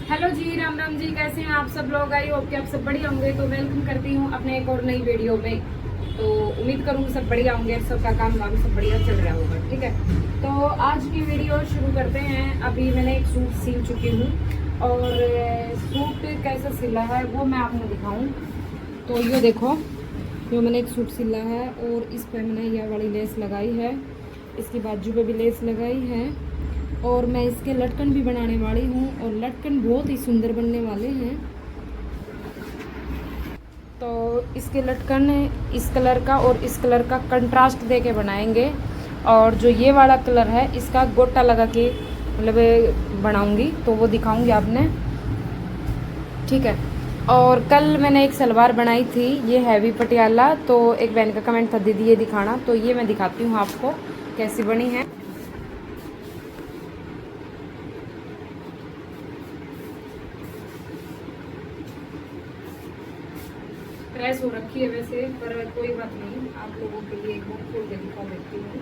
Hello जी, राम राम जी। कैसे हैं आप सब लोग? आई होप कि आप सब बढ़िया होंगे। तो वेलकम करती हूँ अपने एक और नई वीडियो में। तो उम्मीद करूँगी सब बढ़िया होंगे, सबका काम वाम सब बढ़िया चल रहा होगा। ठीक है, तो आज की वीडियो शुरू करते हैं। अभी मैंने एक सूट सिल चुकी हूँ और सूट कैसा सिला है वो मैं आपको दिखाऊँ। तो ये देखो, जो मैंने एक सूट सिला है और इस पर मैंने यह वाली लेस लगाई है, इसकी बाजू पे भी लेस लगाई है और मैं इसके लटकन भी बनाने वाली हूँ और लटकन बहुत ही सुंदर बनने वाले हैं। तो इसके लटकन इस कलर का और इस कलर का कंट्रास्ट दे के बनाएंगे और जो ये वाला कलर है इसका गोटा लगा के मतलब बनाऊंगी, तो वो दिखाऊंगी आपने। ठीक है, और कल मैंने एक सलवार बनाई थी, ये हैवी पटियाला। तो एक बहन का कमेंट था दीदी ये दिखाना, तो ये मैं दिखाती हूँ आपको कैसी बनी है। प्रेस हो रखी है वैसे, पर कोई बात नहीं, आप लोगों के लिए एक बार खोल के दिखा देती हूँ।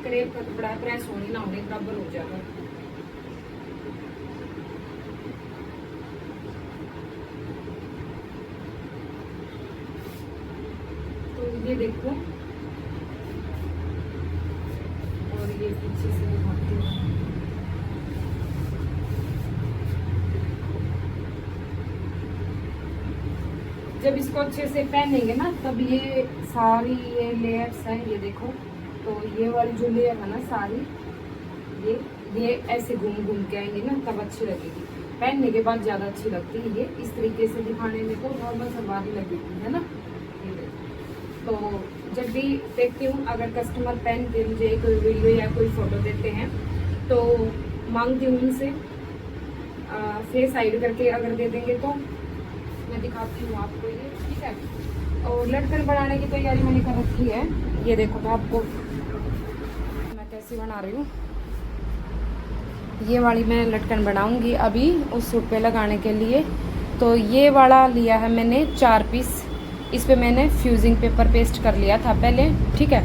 क्रेप का कपड़ा है, प्रेस होने ना होने बराबर हो जाएगा। तो ये देखो, और ये पीछे से दिखाती हूँ। जब इसको अच्छे से पहनेंगे ना तब ये सारी ये लेयर्स हैं, ये देखो। तो ये वाली जो लेयर है ना सारी, ये ऐसे घूम घूम के आएंगे ना तब अच्छी लगेगी। पहनने के बाद ज़्यादा अच्छी लगती है। ये इस तरीके से दिखाने में तो नॉर्मल सलवार ही लगेगी, है ना। ये देखो। तो जब भी देखती हूँ अगर कस्टमर पहन के मुझे कोई वीडियो या कोई फ़ोटो देते हैं तो मांगती हूँ उनसे फेस हाइड करके अगर दे देंगे तो मैं दिखाती हूँ आपको ये। ठीक है, और लटकन बनाने की तैयारी मैंने कर रखी है। ये देखो, मैं आपको मैं कैसी बना रही हूँ। ये वाली मैं लटकन बनाऊंगी अभी उस सूट पे लगाने के लिए। तो ये वाला लिया है मैंने 4 पीस। इस पे मैंने फ्यूजिंग पेपर पेस्ट कर लिया था पहले। ठीक है,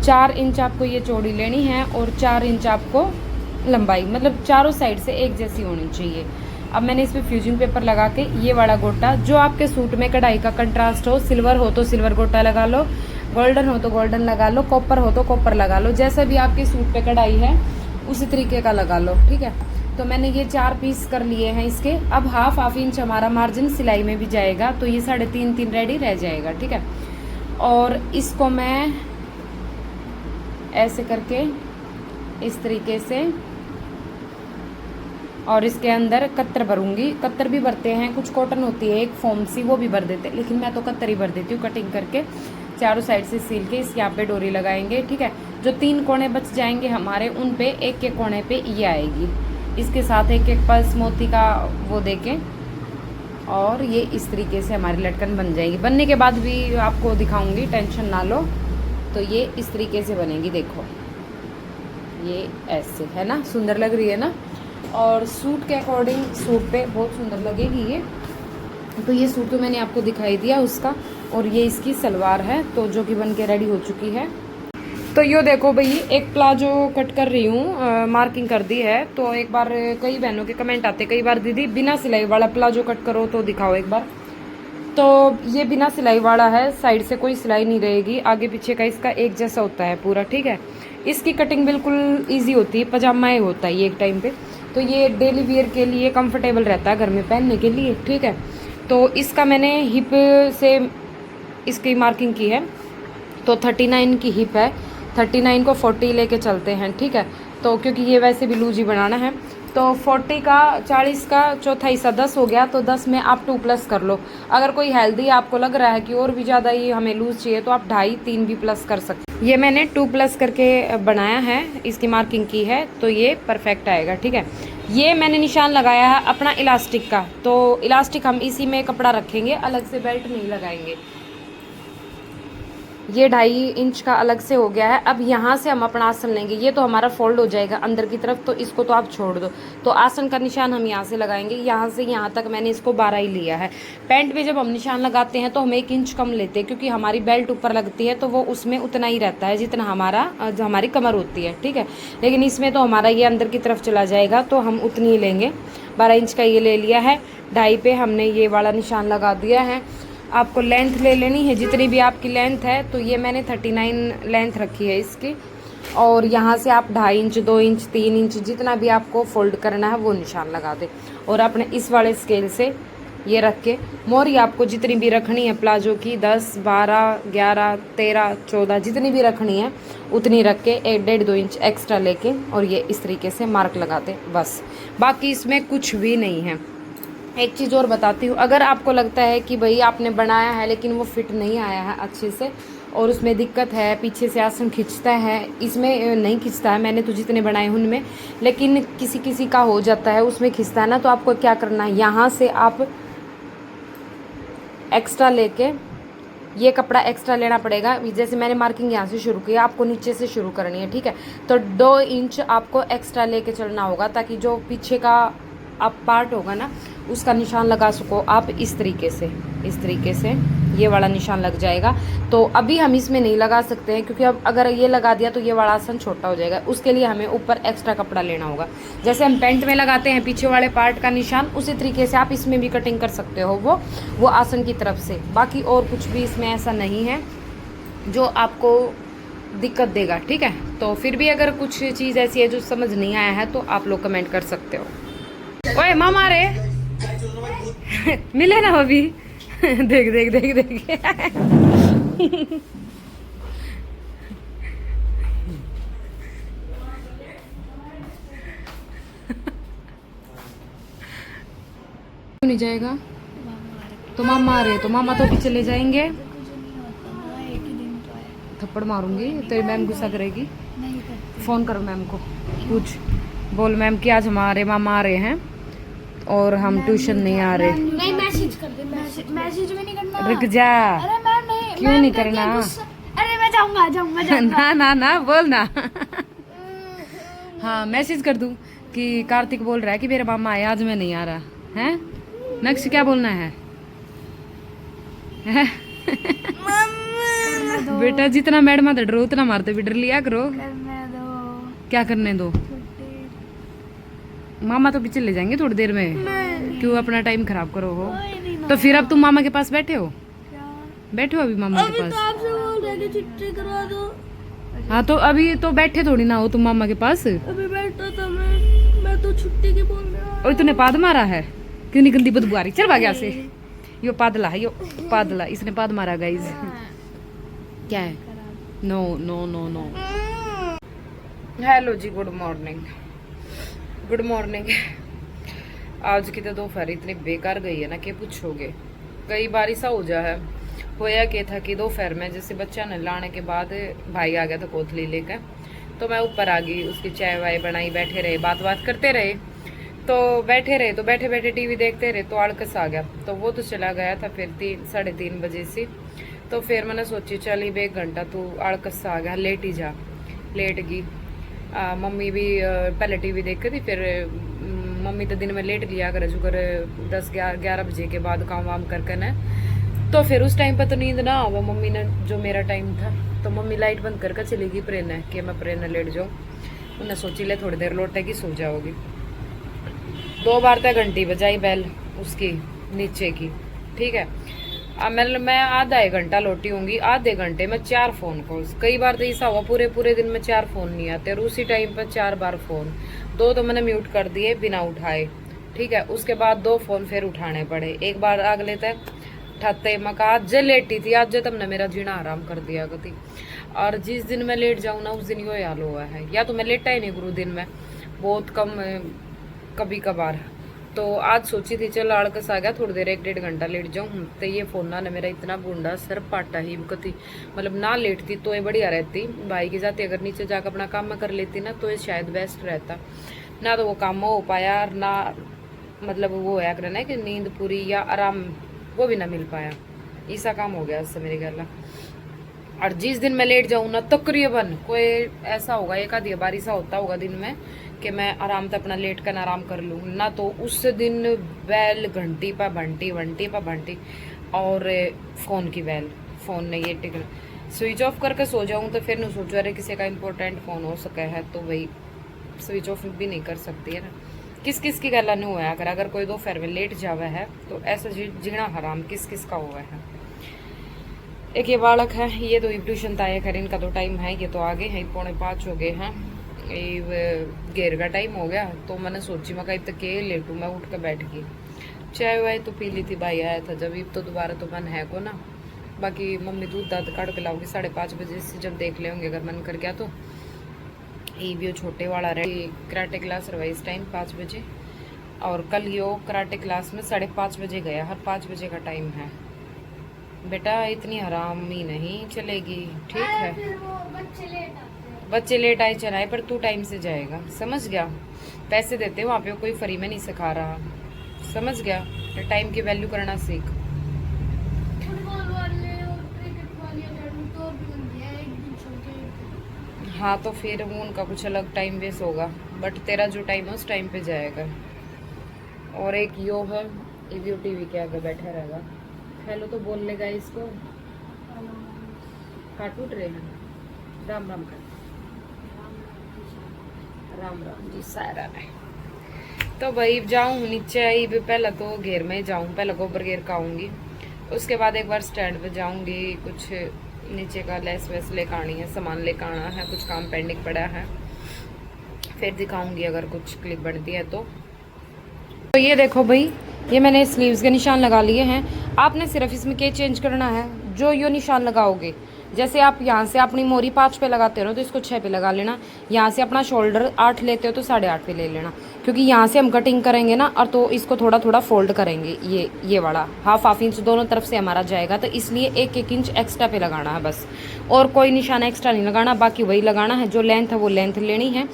4 इंच आपको ये चौड़ी लेनी है और 4 इंच आपको लंबाई, मतलब चारों साइड से एक जैसी होनी चाहिए। अब मैंने इस पर फ्यूजिंग पेपर लगा के ये वाला गोटा, जो आपके सूट में कढ़ाई का कंट्रास्ट हो, सिल्वर हो तो सिल्वर गोटा लगा लो, गोल्डन हो तो गोल्डन लगा लो, कॉपर हो तो कॉपर लगा लो, जैसा भी आपके सूट पे कढ़ाई है उसी तरीके का लगा लो। ठीक है, तो मैंने ये 4 पीस कर लिए हैं इसके। अब हाफ इंच हमारा मार्जिन सिलाई में भी जाएगा, तो ये 3.5 रेडी रह जाएगा। ठीक है, और इसको मैं ऐसे करके इस तरीके से, और इसके अंदर कत्तर भरूंगी। कत्तर भी भरते हैं, कुछ कॉटन होती है एक फॉर्म सी, वो भी भर देते हैं, लेकिन मैं तो कत्तर ही भर देती हूँ। कटिंग करके चारों साइड से सील के इस यहाँ पे डोरी लगाएंगे। ठीक है, जो 3 कोने बच जाएंगे हमारे, उन पे एक एक कोने पे ये आएगी, इसके साथ एक एक पल्स मोती का वो देके, और ये इस तरीके से हमारी लटकन बन जाएगी। बनने के बाद भी आपको दिखाऊंगी, टेंशन ना लो। तो ये इस तरीके से बनेगी, देखो ये ऐसे है ना, सुंदर लग रही है ना। और सूट के अकॉर्डिंग सूट पे बहुत सुंदर लगेगी ये। तो ये सूट तो मैंने आपको दिखाई दिया उसका, और ये इसकी सलवार है तो जो कि बन के रेडी हो चुकी है। तो यो देखो भाई, एक प्लाजो कट कर रही हूँ, मार्किंग कर दी है। तो एक बार कई बहनों के कमेंट आते कई बार, दीदी बिना सिलाई वाला प्लाजो कट करो तो दिखाओ एक बार। तो ये बिना सिलाई वाला है, साइड से कोई सिलाई नहीं रहेगी, आगे पीछे का इसका एक जैसा होता है पूरा। ठीक है, इसकी कटिंग बिल्कुल ईजी होती है, पजामा ही होता है ये एक टाइम पे। तो ये डेली वियर के लिए कंफर्टेबल रहता है घर में पहनने के लिए। ठीक है, तो इसका मैंने हिप से इसकी मार्किंग की है, तो 39 की हिप है। 39 को 40 लेके चलते हैं। ठीक है, तो क्योंकि ये वैसे भी लूज ही बनाना है, तो 40 का 40 का चौथा हिस्सा 10 हो गया, तो 10 में आप 2 प्लस कर लो। अगर कोई हेल्दी आपको लग रहा है कि और भी ज़्यादा ये हमें लूज चाहिए तो आप 2.5-3 भी प्लस कर सकते। ये मैंने 2 प्लस करके बनाया है, इसकी मार्किंग की है, तो ये परफेक्ट आएगा। ठीक है, ये मैंने निशान लगाया है अपना इलास्टिक का, तो इलास्टिक हम इसी में कपड़ा रखेंगे, अलग से बेल्ट नहीं लगाएंगे। ये 2.5 इंच का अलग से हो गया है। अब यहाँ से हम अपना आसन लेंगे, ये तो हमारा फोल्ड हो जाएगा अंदर की तरफ, तो इसको तो आप छोड़ दो। तो आसन का निशान हम यहाँ से लगाएंगे, यहाँ से यहाँ तक मैंने इसको 12 ही लिया है। पैंट पे जब हम निशान लगाते हैं तो हम 1 इंच कम लेते हैं, क्योंकि हमारी बेल्ट ऊपर लगती है तो वो उसमें उतना ही रहता है जितना हमारी कमर होती है। ठीक है, लेकिन इसमें तो हमारा ये अंदर की तरफ चला जाएगा, तो हम उतनी ही लेंगे। 12 इंच का ये ले लिया है। ढाई पे हमने ये वाला निशान लगा दिया है। आपको लेंथ ले लेनी है जितनी भी आपकी लेंथ है, तो ये मैंने 39 लेंथ रखी है इसकी। और यहाँ से आप 2.5 इंच 2 इंच 3 इंच जितना भी आपको फोल्ड करना है वो निशान लगा दे। और अपने इस वाले स्केल से ये रख के मोरी आपको जितनी भी रखनी है प्लाजो की 10 12 11 13 14 जितनी भी रखनी है उतनी रख के 1.5-2 इंच एक्स्ट्रा लेके और ये इस तरीके से मार्क लगाते बस। बाकी इसमें कुछ भी नहीं है। एक चीज़ और बताती हूँ, अगर आपको लगता है कि भाई आपने बनाया है लेकिन वो फिट नहीं आया है अच्छे से और उसमें दिक्कत है, पीछे से आसन खींचता है, इसमें नहीं खींचता है, मैंने तो जितने बनाए उनमें, लेकिन किसी किसी का हो जाता है उसमें खींचता है ना, तो आपको क्या करना है, यहाँ से आप एक्स्ट्रा लेके ये कपड़ा एक्स्ट्रा लेना पड़ेगा। जैसे मैंने मार्किंग यहाँ से शुरू की, आपको नीचे से शुरू करनी है, ठीक है। तो 2 इंच आपको एक्स्ट्रा लेके चलना होगा ताकि जो पीछे का आप पार्ट होगा ना उसका निशान लगा सको आप इस तरीके से ये वाला निशान लग जाएगा। तो अभी हम इसमें नहीं लगा सकते हैं क्योंकि अब अगर ये लगा दिया तो ये वाला आसन छोटा हो जाएगा। उसके लिए हमें ऊपर एक्स्ट्रा कपड़ा लेना होगा। जैसे हम पैंट में लगाते हैं पीछे वाले पार्ट का निशान, उसी तरीके से आप इसमें भी कटिंग कर सकते हो वो आसन की तरफ से। बाकी और कुछ भी इसमें ऐसा नहीं है जो आपको दिक्कत देगा, ठीक है। तो फिर भी अगर कुछ चीज़ ऐसी है जो समझ नहीं आया है तो आप लोग कमेंट कर सकते हो। ओए मामा रे मिले ना अभी देख देख देख देख नहीं जाएगा तो मामा आ रहे, तो मामा तो भी चले जाएंगे। थप्पड़ मारूंगी, तेरी मैम गुस्सा करेगी। फोन करो मैम को, पूछ बोल मैम कि आज हमारे मामा आ रहे हैं और हम ट्यूशन नहीं आ रहे। नहीं मैसेज कर दे, मैसेज में नहीं करना। रुक जा। अरे मैम नहीं, क्यों नहीं करना? अरे मैं जाऊंगा ना ना ना बोल ना हाँ मैसेज कर दूं कि कार्तिक बोल रहा है कि मेरा मामा आया, आज मैं नहीं आ रहा है। नेक्स्ट क्या बोलना है? बेटा जितना मैडम डरो उतना मारते भी डर लिया करो। करने दो। क्या करने दो? मामा तो पीछे ले जाएंगे थोड़ी देर में, क्यों अपना टाइम खराब करो हो। तो फिर अब तुम मामा के पास बैठे हो? बैठे हो अभी मामा के पास? आपसे बोल रहे कि छुट्टी करवा दो। हाँ तो अभी तो बैठे थोड़ी ना हो तुम मामा के पास। अभी बैठा था मैं तो छुट्टी की बोल रहा। और तूने पाद मारा है? कितनी गंदी बदबू आ रही, चल भाग यहाँ से। यो पादला है, यो पादला, इसने पाद मारा गाइस। क्या है? No no no no. Hello जी, गुड मॉर्निंग। Good morning. आज की तो दोपहर इतनी बेकार गई है ना कि पूछोगे। कई बार ऐसा हो जा है, होया क्या था कि दोपहर में जैसे बच्चा न लाने के बाद भाई आ गया था कोतली लेकर, तो मैं ऊपर आ गई, उसकी चाय वाय बनाई, बैठे रहे, बात करते रहे। तो बैठे रहे तो बैठे बैठे टीवी देखते रहे तो आलकस आ गया, तो वो तो चला गया था फिर 3-3:30 बजे से। तो फिर मैंने सोची चल 1 घंटा तू आलकस आ गया, लेट ही जा। लेट गई। मम्मी भी पहले टीवी देख थी, फिर मम्मी तो दिन में लेट लिया करे जुगर 10-11 बजे के बाद काम वाम करके न। तो फिर उस टाइम पर तो नींद ना आवा मम्मी ने, जो मेरा टाइम था। तो मम्मी लाइट बंद करके चली गई प्रेरणा कि मैं प्रेरणा लेट जाऊँ। उन्हें सोची ले थोड़ी देर लौटेगी सो जाओगी। 2 बार तक घंटी बजाई बैल उसकी नीचे की, ठीक है। अब मैं आधा 1 घंटा लौटी होंगी, आधे घंटे में 4 फोन कॉल्स। कई बार तो ऐसा हुआ पूरे दिन में 4 फोन नहीं आते और उसी टाइम पर 4 बार फोन। 2 तो मैंने म्यूट कर दिए बिना उठाए, ठीक है। उसके बाद 2 फोन फिर उठाने पड़े। एक बार अगले तक उठाते मका आज लेटी थी, आज तुमने मेरा जीना आराम कर दिया गति। और जिस दिन मैं लेट जाऊँ ना उस दिन यो हाल हुआ है, या तो मैं लेटा ही नहीं करूँ दिन में, बहुत कम कभी कभार। तो आज सोची थी चल आड़कस आ गया, थोड़ी देर 1-1.5 घंटा लेट जाऊँ। तो ये फोन ना मेरा इतना बूंदा सर पाटा ही कति, मतलब ना लेटती तो ये बढ़िया रहती। भाई की जाती अगर नीचे जाकर अपना काम में कर लेती ना तो ये शायद बेस्ट रहता। ना तो वो काम हो पाया और ना मतलब वो होया करना है कि नींद पूरी या आराम वो भी ना मिल पाया। ऐसा काम हो गया उससे मेरे घर। और जिस दिन मैं लेट जाऊँ ना तकरीबन कोई ऐसा होगा 1-आधी बार ऐसा होता होगा दिन में कि मैं आराम से अपना लेट कर आराम कर लूँ ना, तो उस दिन बैल घंटी पर घंटी और फ़ोन की बैल, फ़ोन ने ये टिक स्विच ऑफ करके सो जाऊँ तो फिर नहीं सोचो अरे किसी का इम्पोर्टेंट फ़ोन हो सका है तो वही स्विच ऑफ भी नहीं कर सकती है ना। किस किस की गला नहीं हुआ, अगर कोई दोपहर में लेट जावा है तो ऐसा जीना हराम किस किस का हुआ है। एक ये बालक है, ये तो ट्यूशन तय कर, इनका तो टाइम है, ये तो आगे है, 4:45 हो गए हैं, ये घेर का टाइम हो गया। तो मैंने सोची मैं कहीं तक के लेटू, मैं उठ के बैठ गई, चाय वाय तो पी ली थी, भाई आया था जब, तो दोबारा तो मन है को ना। बाकी मम्मी दूध दाद काट के लाऊंगी 5:30 बजे से, जब देख ले होंगे अगर मन कर गया तो। ये भी छोटे वाला रहे, कराटे क्लास रहा इस टाइम 5 बजे, और कल यो कराटे क्लास में 5:30 बजे गया, हर 5 बजे का टाइम है। बेटा इतनी हरामी नहीं चलेगी, ठीक है। फिर वो बच्चे लेट आए चलाए, पर तू टाइम से जाएगा, समझ गया। पैसे देते वहाँ पे कोई फ्री में नहीं सिखा रहा, समझ गया। टाइम की वैल्यू करना सीख। फुटबॉल वाले और क्रिकेट वाले तो भी होंगे एक दिन छोड़ के। हाँ तो फिर वो उनका कुछ अलग टाइम वेस्ट होगा, बट तेरा जो टाइम है उस टाइम पे जाएगा। और एक यो है, ये टीवी के आगे बैठा रहेगा, हेलो तो बोल लेगा इसको। हाथ टूट रहे हैं, राम राम कर, राम राम जी सारा है। तो भाई जाऊँ नीचे आई भी, पहले तो घेर में जाऊँ, पहले गोबर घेर का आऊँगी, उसके बाद एक बार स्टैंड पे जाऊँगी, कुछ नीचे का लेस वेस लेकर आनी है, सामान लेकर आना है, कुछ काम पेंडिंग पड़ा है, फिर दिखाऊंगी अगर कुछ क्लिप बनती है तो ये देखो भाई, ये मैंने स्लीव्स के निशान लगा लिए हैं। आपने सिर्फ इसमें क्या चेंज करना है, जो यो निशान लगाओगे, जैसे आप यहाँ से अपनी मोरी 5 पे लगाते हो तो इसको 6 पे लगा लेना। यहाँ से अपना शोल्डर 8 लेते हो तो 8.5 पे ले लेना, क्योंकि यहाँ से हम कटिंग करेंगे ना, और तो इसको थोड़ा थोड़ा फोल्ड करेंगे, ये वाला हाफ इंच दोनों तरफ से हमारा जाएगा, तो इसलिए 1 इंच एक्स्ट्रा पे लगाना है बस, और कोई निशान एक्स्ट्रा नहीं लगाना, बाकी वही लगाना है, जो लेंथ है वो लेंथ लेनी है।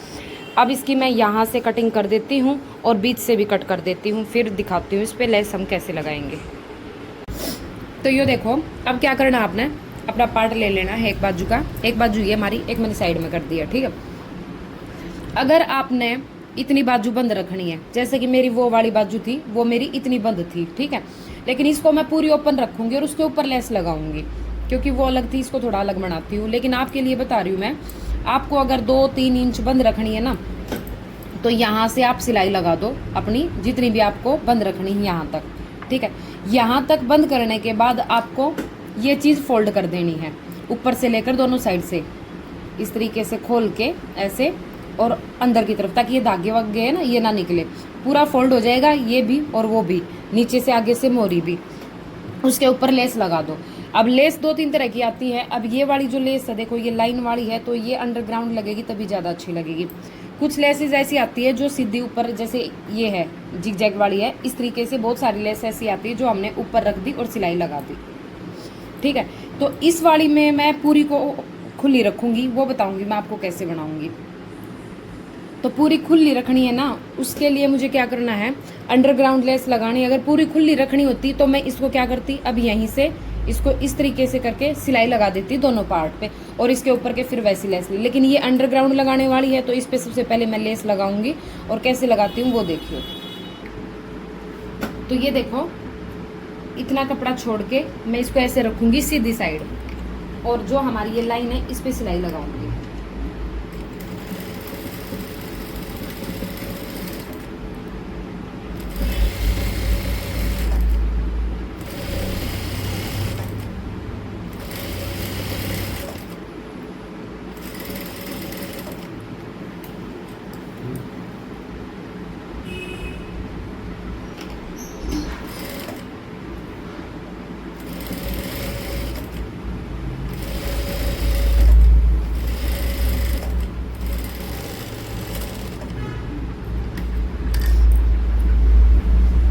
अब इसकी मैं यहाँ से कटिंग कर देती हूँ और बीच से भी कट कर देती हूँ, फिर दिखाती हूँ इस पर लेस हम कैसे लगाएंगे। तो ये देखो, अब क्या करना, आपने अपना पार्ट ले लेना है एक बाजू का, एक बाजू ये हमारी, एक मैंने साइड में कर दिया, ठीक है। अगर आपने इतनी बाजू बंद रखनी है, जैसे कि मेरी वो वाली बाजू थी, वो मेरी इतनी बंद थी, ठीक है, लेकिन इसको मैं पूरी ओपन रखूंगी और उसके ऊपर लेस लगाऊंगी, क्योंकि वो अलग थी, इसको थोड़ा अलग बनाती हूँ। लेकिन आपके लिए बता रही हूँ मैं, आपको अगर 2-3 इंच बंद रखनी है ना, तो यहाँ से आप सिलाई लगा दो अपनी, जितनी भी आपको बंद रखनी है यहाँ तक, ठीक है। यहाँ तक बंद करने के बाद आपको ये चीज़ फोल्ड कर देनी है, ऊपर से लेकर दोनों साइड से इस तरीके से खोल के ऐसे, और अंदर की तरफ, ताकि ये धागे वागे है ना ये ना निकले, पूरा फोल्ड हो जाएगा, ये भी और वो भी, नीचे से आगे से मोरी भी। उसके ऊपर लेस लगा दो। अब लेस 2-3 तरह की आती है। अब ये वाली जो लेस है, देखो ये लाइन वाली है, तो ये अंडरग्राउंड लगेगी तभी ज़्यादा अच्छी लगेगी। कुछ लेसेस ऐसी आती है जो सीधी ऊपर, जैसे ये है जिग जैग वाली है, इस तरीके से बहुत सारी लेस ऐसी आती है जो हमने ऊपर रख दी और सिलाई लगा दी, ठीक है। तो इस वाली में मैं पूरी को खुली रखूंगी, वो बताऊंगी मैं आपको कैसे बनाऊंगी। तो पूरी खुली रखनी है ना, उसके लिए मुझे क्या करना है, अंडरग्राउंड लेस लगानी। अगर पूरी खुली रखनी होती तो मैं इसको क्या करती, अब यहीं से इसको इस तरीके से करके सिलाई लगा देती दोनों पार्ट पे, और इसके ऊपर के फिर वैसी लेस ली। लेकिन ये अंडरग्राउंड लगाने वाली है, तो इस पे सबसे पहले मैं लेस लगाऊंगी, और कैसे लगाती हूँ वो देखियो। तो ये देखो, इतना कपड़ा छोड़ के मैं इसको ऐसे रखूंगी सीधी साइड, और जो हमारी ये लाइन है इस पे सिलाई लगाऊंगी।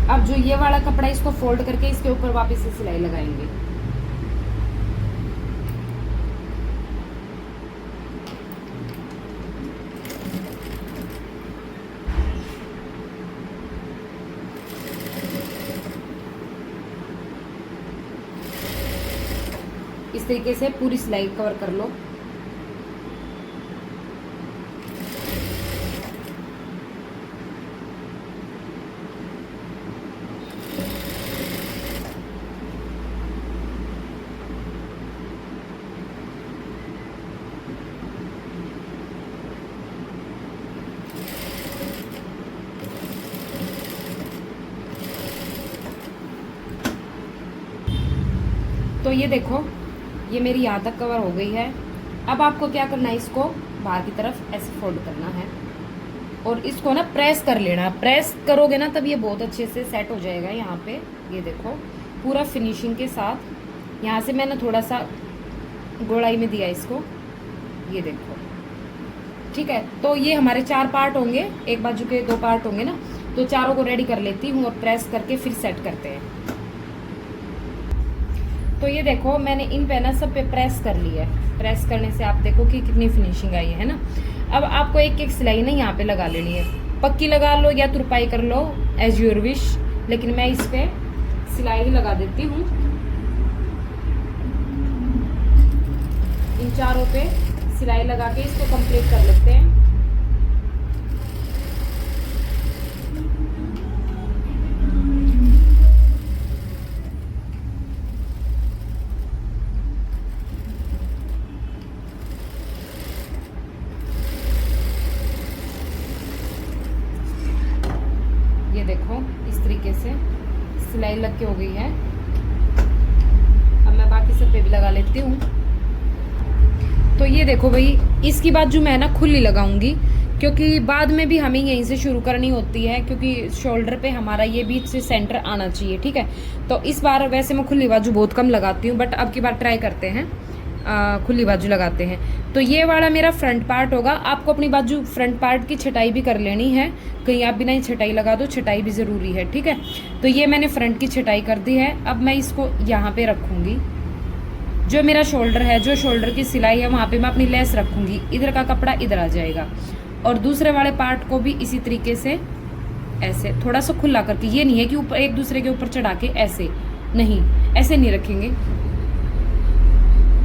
अब जो ये वाला कपड़ा, इसको फोल्ड करके इसके ऊपर वापस से सिलाई लगाएंगे। इस तरीके से पूरी सिलाई कवर कर लो। तो ये देखो, ये मेरी यहाँ तक कवर हो गई है। अब आपको क्या करना है, इसको बाहर की तरफ ऐसे फोल्ड करना है और इसको ना प्रेस कर लेना। प्रेस करोगे ना तब ये बहुत अच्छे से सेट हो जाएगा यहाँ पे। ये देखो पूरा फिनिशिंग के साथ। यहाँ से मैंने थोड़ा सा गोलाई में दिया इसको, ये देखो, ठीक है। तो ये हमारे 4 पार्ट होंगे, एक बाजू के 2 पार्ट होंगे ना, तो चारों को रेडी कर लेती हूँ और प्रेस करके फिर सेट करते हैं। तो ये देखो मैंने इन पे ना सब पे प्रेस कर लिया है। प्रेस करने से आप देखो कि कितनी फिनिशिंग आई है ना। अब आपको एक एक सिलाई ना यहाँ पे लगा लेनी है, पक्की लगा लो या तुरपाई कर लो, एज योर विश, लेकिन मैं इस पे सिलाई ही लगा देती हूँ। इन चारों पे सिलाई लगा के इसको कंप्लीट कर लेते हैं। ये देखो इस तरीके से सिलाई लग के हो गई है। अब मैं बाकी सब पे भी लगा लेती हूँ। तो ये देखो भाई, इसकी बाजू मैं ना खुली लगाऊंगी, क्योंकि बाद में भी हमें यहीं से शुरू करनी होती है, क्योंकि शोल्डर पे हमारा ये बीच से सेंटर आना चाहिए, ठीक है। तो इस बार वैसे मैं खुली बाजू बहुत कम लगाती हूँ, बट अब की बार ट्राई करते हैं, खुली बाजू लगाते हैं। तो ये वाला मेरा फ्रंट पार्ट होगा। आपको अपनी बाजू फ्रंट पार्ट की छटाई भी कर लेनी है, कहीं आप बिना ही छटाई लगा दो, छटाई भी ज़रूरी है, ठीक है। तो ये मैंने फ्रंट की छटाई कर दी है। अब मैं इसको यहाँ पे रखूँगी, जो मेरा शोल्डर है, जो शोल्डर की सिलाई है वहाँ पे मैं अपनी लेस रखूँगी। इधर का कपड़ा इधर आ जाएगा और दूसरे वाले पार्ट को भी इसी तरीके से ऐसे थोड़ा सा खुला करके, ये नहीं है कि ऊपर एक दूसरे के ऊपर चढ़ा के, ऐसे नहीं, ऐसे नहीं रखेंगे,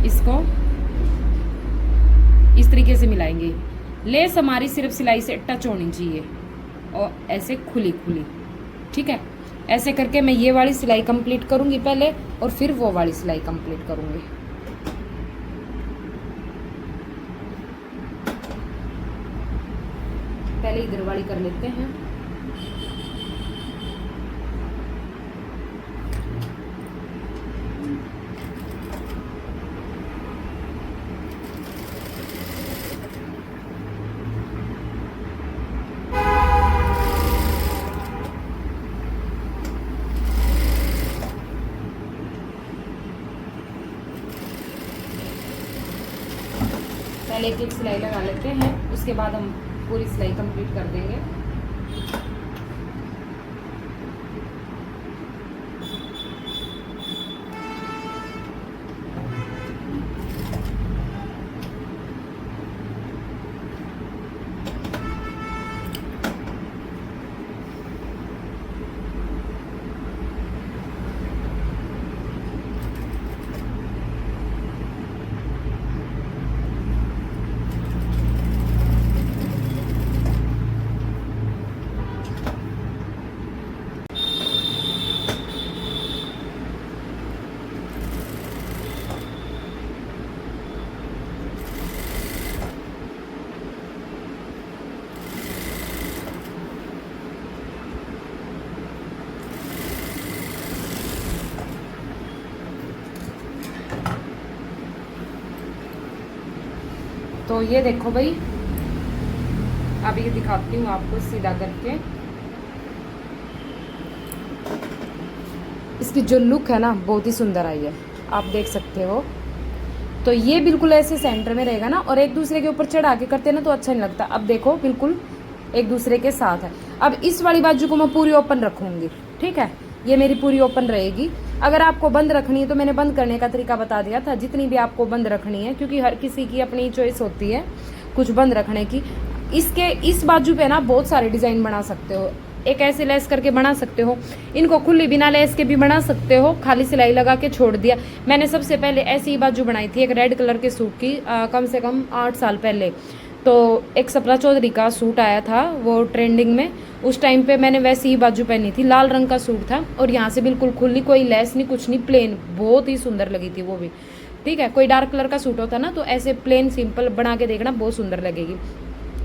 इसको इस तरीके से मिलाएंगे। लेस हमारी सिर्फ सिलाई से टच होनी चाहिए और ऐसे खुली खुली, ठीक है। ऐसे करके मैं ये वाली सिलाई कंप्लीट करूंगी पहले और फिर वो वाली सिलाई कंप्लीट करूंगी। पहले इधर वाली कर लेते हैं। पहले एक सिलाई लगा लेते हैं, उसके बाद हम पूरी सिलाई कंप्लीट कर देंगे। तो ये देखो भाई, अब ये दिखाती हूँ आपको सीधा करके। इसकी जो लुक है ना बहुत ही सुंदर आई है, आप देख सकते हो। तो ये बिल्कुल ऐसे सेंटर में रहेगा ना, और एक दूसरे के ऊपर चढ़ा के करते ना तो अच्छा नहीं लगता। अब देखो बिल्कुल एक दूसरे के साथ है। अब इस वाली बाजू को मैं पूरी ओपन रखूंगी, ठीक है। ये मेरी पूरी ओपन रहेगी। अगर आपको बंद रखनी है तो मैंने बंद करने का तरीका बता दिया था, जितनी भी आपको बंद रखनी है, क्योंकि हर किसी की अपनी चॉइस होती है कुछ बंद रखने की। इसके इस बाजू पे ना बहुत सारे डिजाइन बना सकते हो। एक ऐसे लेस करके बना सकते हो, इनको खुली बिना लेस के भी बना सकते हो, खाली सिलाई लगा के छोड़ दिया। मैंने सबसे पहले ऐसी ही बाजू बनाई थी एक रेड कलर के सूट की, कम से कम 8 साल पहले। तो एक सपना चौधरी का सूट आया था वो ट्रेंडिंग में, उस टाइम पे मैंने वैसी ही बाजू पहनी थी, लाल रंग का सूट था और यहाँ से बिल्कुल खुली, कोई लेस नहीं कुछ नहीं, प्लेन, बहुत ही सुंदर लगी थी वो भी, ठीक है। कोई डार्क कलर का सूट होता ना तो ऐसे प्लेन सिंपल बना के देखना, बहुत सुंदर लगेगी।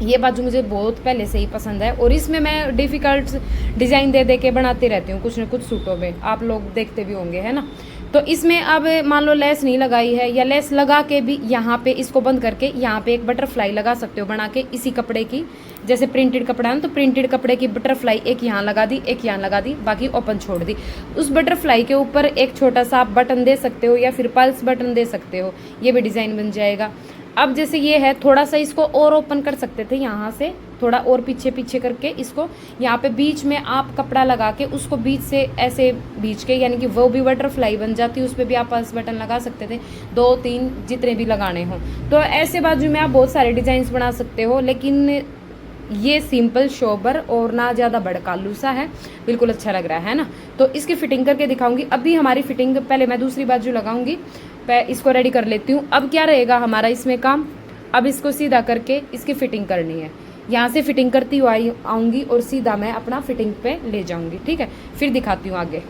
ये बाजू मुझे बहुत पहले से ही पसंद है और इसमें मैं डिफ़िकल्ट डिज़ाइन दे दे के बनाती रहती हूँ कुछ न कुछ सूटों में, आप लोग देखते भी होंगे, है ना। तो इसमें अब मान लो लेस नहीं लगाई है, या लेस लगा के भी यहाँ पे इसको बंद करके यहाँ पे एक बटरफ्लाई लगा सकते हो बना के इसी कपड़े की। जैसे प्रिंटेड कपड़ा है ना, तो प्रिंटेड कपड़े की बटरफ्लाई एक यहाँ लगा दी, एक यहाँ लगा दी, बाकी ओपन छोड़ दी। उस बटरफ्लाई के ऊपर एक छोटा सा आप बटन दे सकते हो, या फिर पल्स बटन दे सकते हो, ये भी डिज़ाइन बन जाएगा। अब जैसे ये है, थोड़ा सा इसको और ओपन कर सकते थे, यहाँ से थोड़ा और पीछे पीछे करके इसको यहाँ पे बीच में आप कपड़ा लगा के उसको बीच से ऐसे बीच के, यानी कि वो भी बटरफ्लाई बन जाती है। उस पर भी आप पल्स बटन लगा सकते थे, 2-3 जितने भी लगाने हो। तो ऐसे बाजू में आप बहुत सारे डिजाइन बना सकते हो, लेकिन ये सिंपल शोबर और ना ज़्यादा बड़कालू सा है, बिल्कुल अच्छा लग रहा है ना। तो इसकी फिटिंग करके दिखाऊंगी। अभी हमारी फिटिंग, पहले मैं दूसरी बाजू लगाऊंगी, इसको रेडी कर लेती हूँ। अब क्या रहेगा हमारा इसमें काम, अब इसको सीधा करके इसकी फिटिंग करनी है। यहाँ से फिटिंग करती हुई आऊँगी और सीधा मैं अपना फिटिंग पे ले जाऊँगी, ठीक है। फिर दिखाती हूँ आगे।